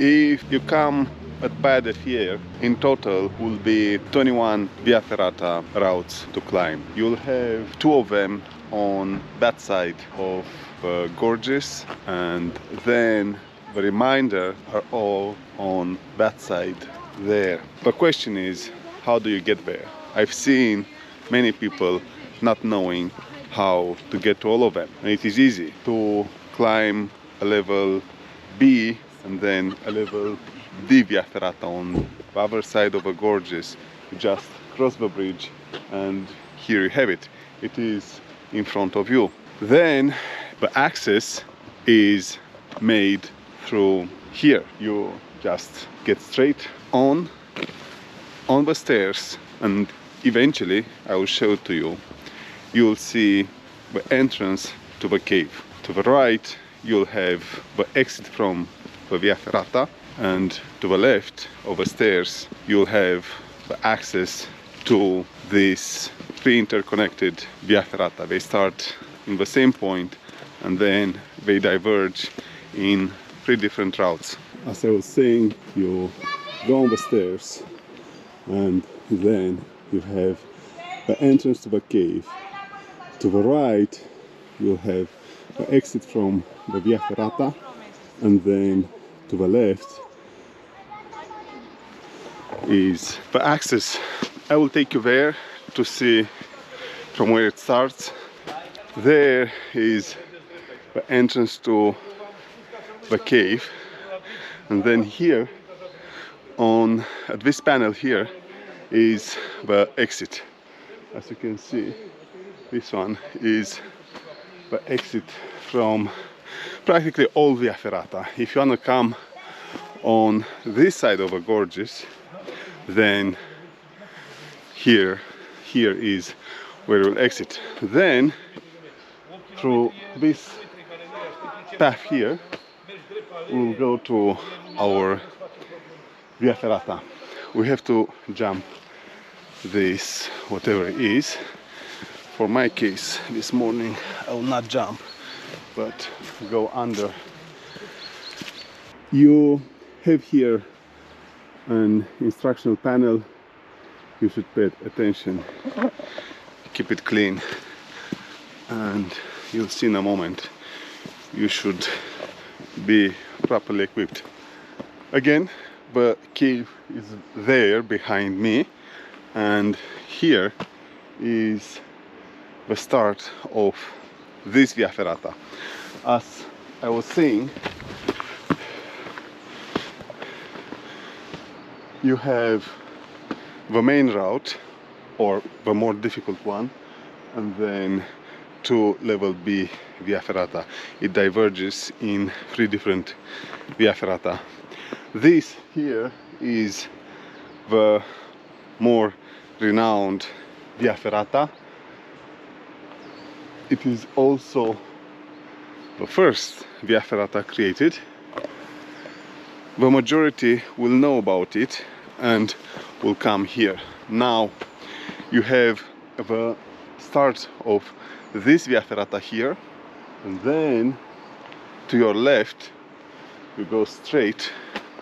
If you come at Pierre de Pierre, in total will be 21 Via Ferrata routes to climb. You'll have 2 of them on that side of gorgees, and then the remainder are all on that side there. The question is, how do you get there? I've seen many people not knowing how to get to all of them. And it is easy to climb a level B and then a level D Via Ferrata on the other side of the gorges. You just cross the bridge and here you have it. It is in front of you. Then the access is made through here. You just get straight on the stairs, and eventually I will show it to you. You'll see the entrance to the cave. To the right you'll have the exit from the Via Ferrata, and to the left of the stairs you'll have the access to this 3 interconnected Via Ferrata. They start in the same point and then they diverge in 3 different routes. As I was saying, you go on the stairs and then you have the entrance to the cave. To the right you'll have the exit from the Via Ferrata, and then to the left is the access. I will take you there to see from where it starts. There is the entrance to the cave, and then here at this panel here is the exit. As you can see, this one is the exit from practically all Via Ferrata. If you want to come on this side of the gorges, then here is where you'll exit. Then through this path here we'll go to our Via Ferrata. We have to jump this, whatever it is. For my case this morning I will not jump but go under. You have here an instructional panel. You should pay attention, keep it clean, and you'll see in a moment you should be properly equipped. Again, the cave is there behind me, and here is the start of this Via Ferrata. As I was saying, you have the main route, or the more difficult one, and then to level B Via Ferrata. It diverges in 3 different Via Ferrata. This here is the more renowned Via Ferrata. It is also the first Via Ferrata created. The majority will know about it and will come here. Now you have the start of this Via Ferrata here, and then to your left you go straight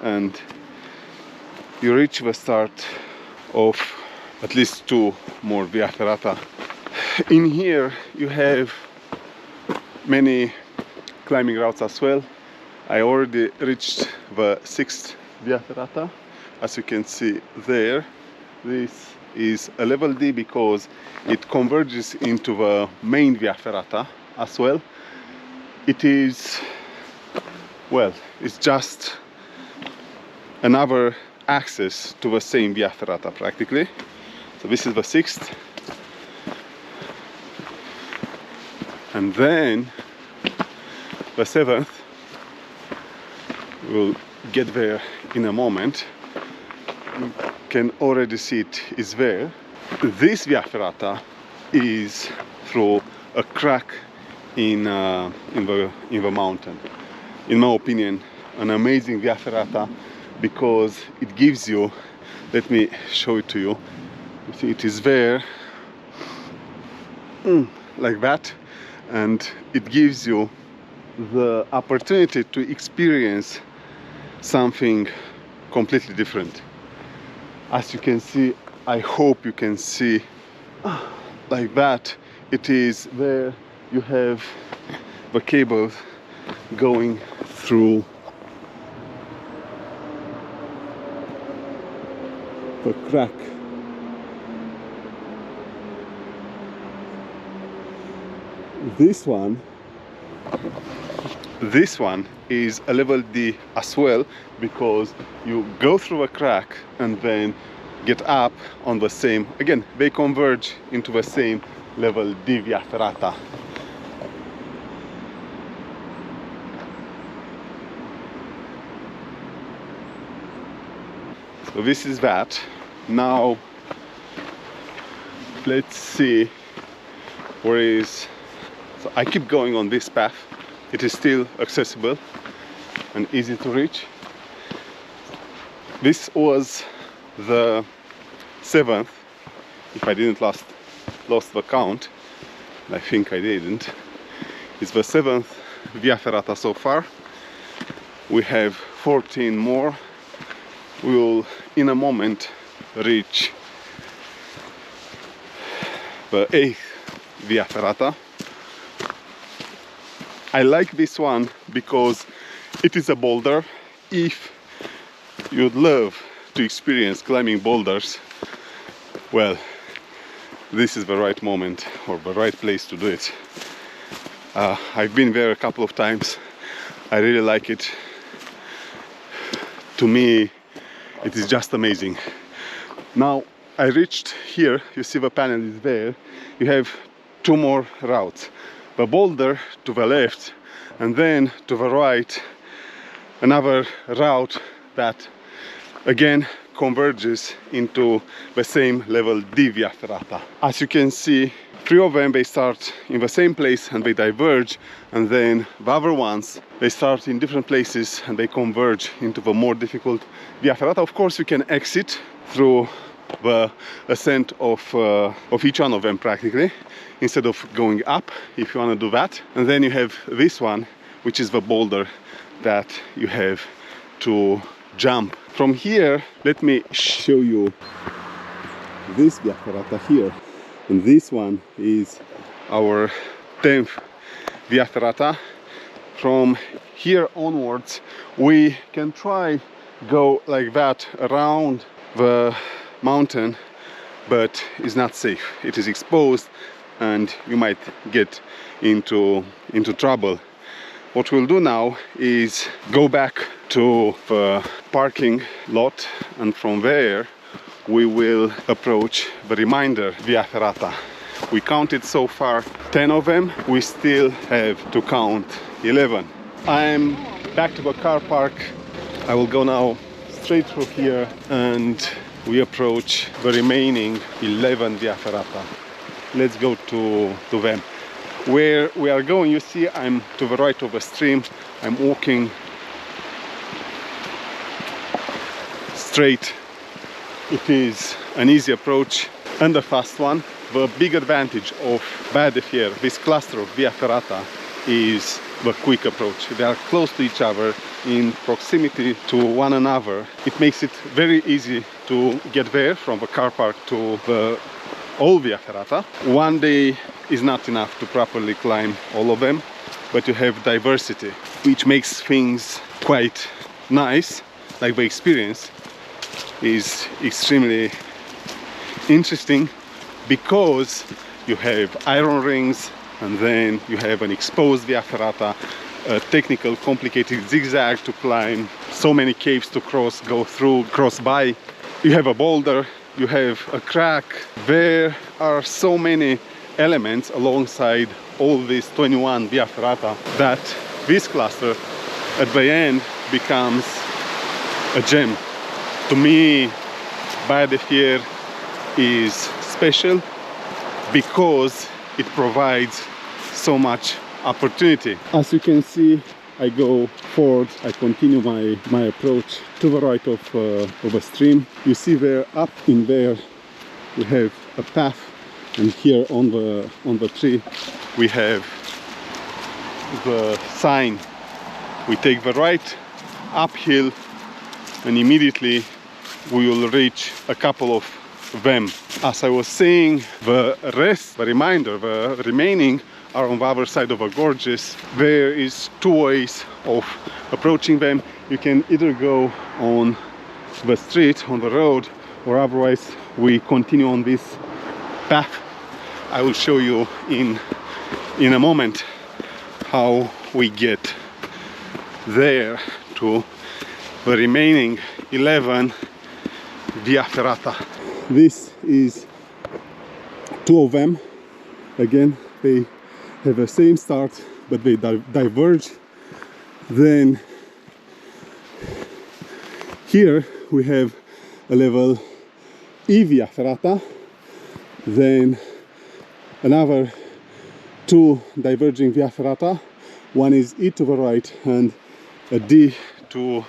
and you reach the start of at least 2 more Via Ferrata. In here you have many climbing routes as well. I already reached the 6th Via Ferrata. As you can see there, this is a level D because it converges into the main Via Ferrata as well. It is, well, it's just another access to the same Via Ferrata practically. So this is the 6th. And then the 7th, we'll get there in a moment. You can already see it is there. This Via Ferrata is through a crack in the mountain. In my opinion, an amazing Via Ferrata because it gives you, let me show it to you. You see it is there, like that, and it gives you the opportunity to experience something completely different. As you can see, I hope you can see like that. It is where you have the cables going through the crack. This one is a level D as well, because you go through a crack and then get up on the same, again, they converge into the same level D via Ferrata. So this is that. Now let's see where is. So I keep going on this path. It is still accessible and easy to reach. This was the 7th, if I didn't lost the count. I think I didn't. It's the 7th via Ferrata so far. We have 14 more. We will in a moment reach the 8th via Ferrata. I like this one because it is a boulder. If you'd love to experience climbing boulders, well, this is the right moment or the right place to do it. I've been there a couple of times. I really like it. To me, it is just amazing. Now I reached here. You see the panel is there. You have two more routes. The boulder to the left, and then to the right another route that again converges into the same level D via Ferrata. As you can see, three of them, they start in the same place and they diverge, and then the other ones, they start in different places and they converge into the more difficult via Ferrata. Of course, you can exit through the ascent of each one of them practically, instead of going up, if you want to do that. And then you have this one, which is the boulder that you have to jump. From here, let me show you this via Ferrata here. And this one is our 10th via Ferrata. From here onwards, we can try go like that around the mountain, but it's not safe. It is exposed and you might get into trouble. What we'll do now is go back to the parking lot, and from there we will approach the remainder via Ferrata. We counted so far 10 of them. We still have to count 11. I'm back to the car park. I will go now straight through here and we approach the remaining 11 via Ferrata. Let's go to them. Where we are going, you see I'm to the right of the stream. I'm walking straight. It is an easy approach and a fast one. The big advantage of Baie de Fier, this cluster of via Ferrata, is the quick approach. They are close to each other, in proximity to one another. It makes it very easy to get there from the car park to the old via Ferrata. One day is not enough to properly climb all of them, but you have diversity, which makes things quite nice. Like the experience is extremely interesting because you have iron rings, and then you have an exposed via Ferrata, a technical, complicated zigzag to climb, so many caves to cross, go through, cross by. You have a boulder, you have a crack. There are so many elements alongside all these 21 via Ferrata that this cluster at the end becomes a gem. To me, Baie de Fier is special because it provides so much opportunity. As you can see, I go forward, I continue my approach to the right of a stream. You see there, up in there, we have a path, and here on the tree we have the sign. We take the right uphill and immediately we will reach a couple of them. As I was saying, the remaining are on the other side of the gorges. There is two ways of approaching them. You can either go on the street, on the road, or otherwise we continue on this path. I will show you in a moment how we get there to the remaining 11 via Ferrata. This is two of them. Again, they have the same start, but they diverge. Then here we have a level E via Ferrata, then another two diverging via Ferrata. One is E to the right and a D to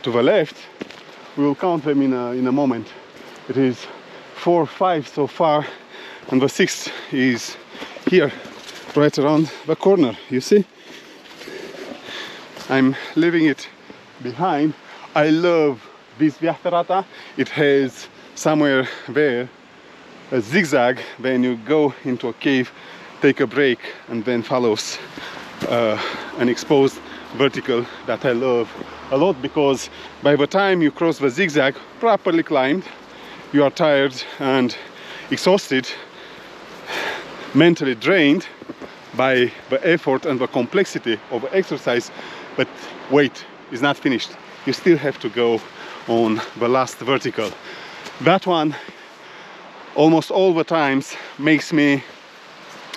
the left. We will count them in a moment. It is 4 or 5 so far, and the sixth is here, right around the corner. You see, I'm leaving it behind. I love this via Ferrata. It has somewhere there a zigzag. When you go into a cave, take a break, and then follows an exposed vertical that I love a lot, because by the time you cross the zigzag properly climbed, you are tired and exhausted, mentally drained by the effort and the complexity of the exercise. But wait, it's not finished. You still have to go on the last vertical. That one almost all the times makes me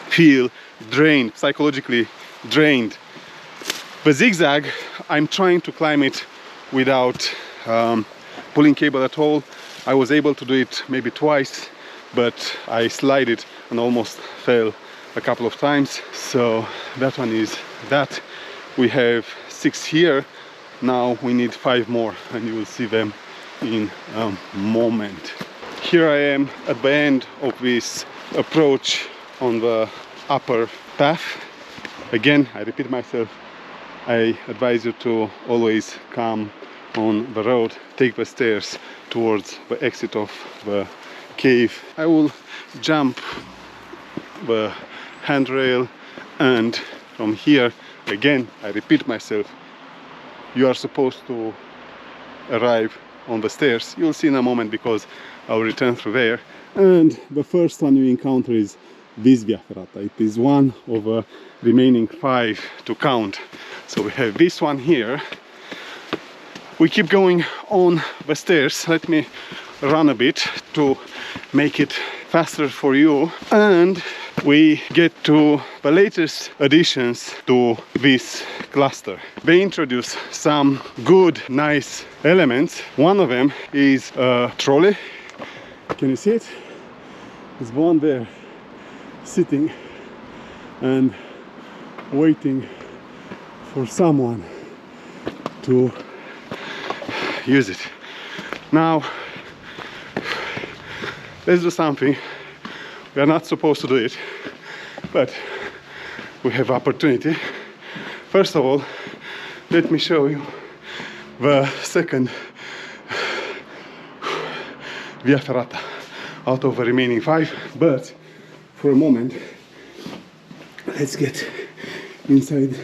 feel drained, psychologically drained. The zigzag, I'm trying to climb it without pulling cable at all. I was able to do it maybe twice, but I slid it and almost fell a couple of times. So that one is that. We have 6 here. Now we need 5 more, and you will see them in a moment. Here I am at the end of this approach on the upper path. Again, I repeat myself, I advise you to always come on the road, take the stairs towards the exit of the cave. I will jump the handrail, and from here, again, I repeat myself, you are supposed to arrive on the stairs. You'll see in a moment, because I'll return through there. And the first one you encounter is this via Ferrata. It is one of the remaining 5 to count. So we have this one here. We keep going on the stairs. Let me run a bit to make it faster for you. And we get to the latest additions to this cluster. They introduce some good, nice elements. One of them is a trolley. Can you see it? There's one there sitting and waiting for someone to use it. Now let's do something. We are not supposed to do it, but we have opportunity. First of all, let me show you the second via Ferrata out of the remaining 5. But for a moment, let's get inside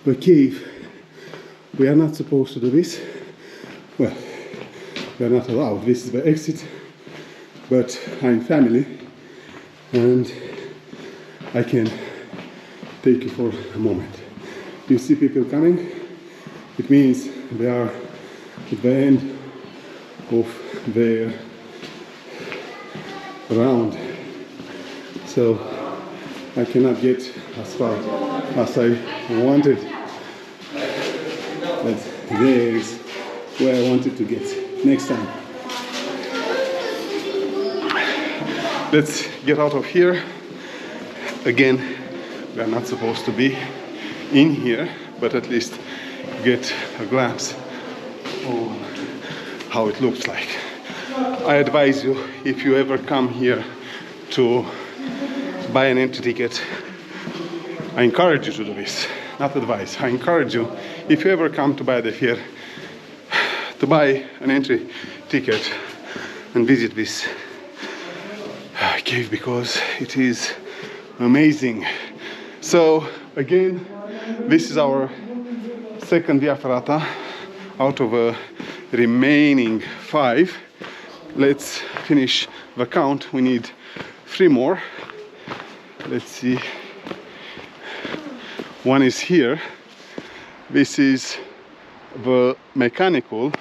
the cave. We are not supposed to do this. Well, we are not allowed. This is the exit, but I'm family and I can take you for a moment. You see people coming? It means they are at the end of their round. So I cannot get as far as I wanted. But there's where I wanted to get next time. Let's get out of here. Again, we are not supposed to be in here, but at least get a glimpse of how it looks like. I advise you, if you ever come here, to buy an entry ticket. I encourage you to do this, not advise. I encourage you, if you ever come to buy the fair, to buy an entry ticket and visit this cave because it is amazing. So again, this is our second Via Ferrata out of a remaining 5. Let's finish the count. We need 3 more. Let's see. One is here. This is the mechanical.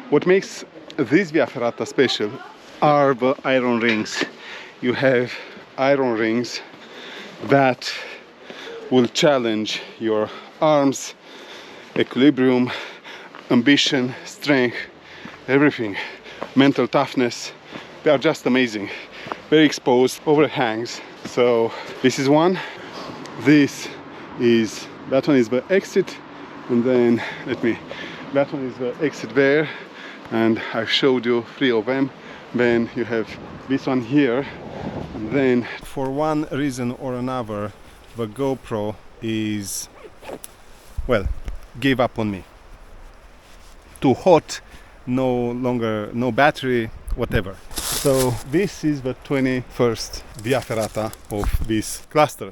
What makes this Via Ferrata special are the iron rings. You have iron rings that will challenge your arms, equilibrium, ambition, strength, everything, mental toughness. They are just amazing. Very exposed, overhangs. So this is one. That one is the exit, and then that one is the exit there, and I've showed you 3 of them. Then you have this one here, and then for one reason or another the GoPro gave up on me. Too hot, no battery, whatever. So this is the 21st Via Ferrata of this cluster.